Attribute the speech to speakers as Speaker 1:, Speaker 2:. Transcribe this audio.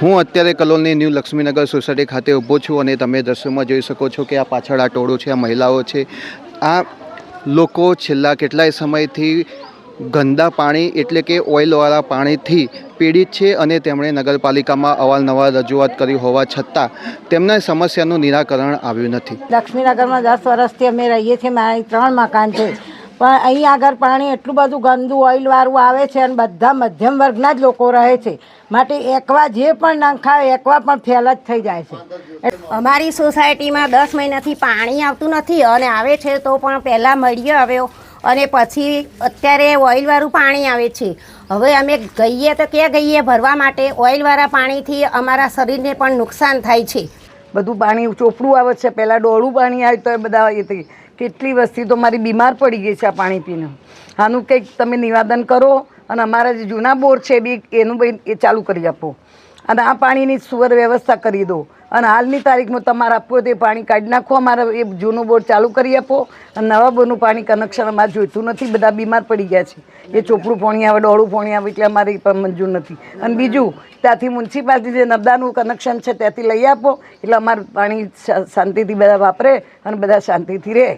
Speaker 1: હું અત્યારે કલોલની new Laxmi Nagar society ખાતે ઊભો છું અને તમે દ્રશ્યોમાં જોઈ શકો છો કે આ પાછળ આ ટોળું છે, આ મહિલાઓ છે. આ લોકો છેલ્લા કેટલાય સમયથી ગંદા પાણી એટલે કે ઓઇલવાળા પાણીથી પીડિત છે અને તેમણે નગરપાલિકામાં અવારનવાર રજૂઆત કરી હોવા છતાં તેમના સમસ્યાનું નિરાકરણ આવ્યું નથી.
Speaker 2: લક્ષ્મીનગરમાં 10 વર્ષથી અમે રહીએ છીએ. મારા 3 મકાન છે, પણ અહીં આગળ પાણી એટલું બધું ગંદુ ઓઇલવાળું આવે છે અને બધા મધ્યમ વર્ગના જ લોકો રહે છે. માટે એકવા જે પણ નંખાય એકવા પણ ફેલ જ થઈ જાય છે.
Speaker 3: અમારી સોસાયટીમાં 10 મહિનાથી પાણી આવતું નથી અને આવે છે તો પણ પહેલાં મળીએ આવ્યો અને પછી અત્યારે ઓઇલવાળું પાણી આવે છે. હવે અમે ગઈએ તો ક્યાં ગઈએ ભરવા માટે? ઓઇલવાળા પાણીથી અમારા શરીરને પણ નુકસાન થાય છે.
Speaker 2: બધું પાણી ચોપડું આવે છે, પહેલાં ડોળું પાણી આવે તો એ બધા એ કેટલી વસ્તી તો મારી બીમાર પડી ગઈ છે આ પાણી પીને. આનું કંઈક તમે નિવેદન કરો અને અમારા જે જૂના બોર છે બી એનું બી એ ચાલુ કરી આપો અને આ પાણીની સુવર વ્યવસ્થા કરી દો. અને હાલની તારીખમાં તમારે આપવું તે પાણી કાઢી નાખો, અમારે એ જૂનું બોર ચાલુ કરી આપો અને નવા બોરનું પાણી કનેક્શન અમારે જોઈતું નથી. બધા બીમાર પડી ગયા છે. એ ચોપડું પાણી આવે, ડોળું પાણી આવે એટલે અમારે પણ મંજૂર નથી. અને બીજું ત્યાંથી મ્યુનિસિપાલિટી જે નર્મદાનું કનેક્શન છે ત્યાંથી લઈ આપો એટલે અમારું પાણી શાંતિથી બધા વાપરે અને બધા શાંતિથી રહે.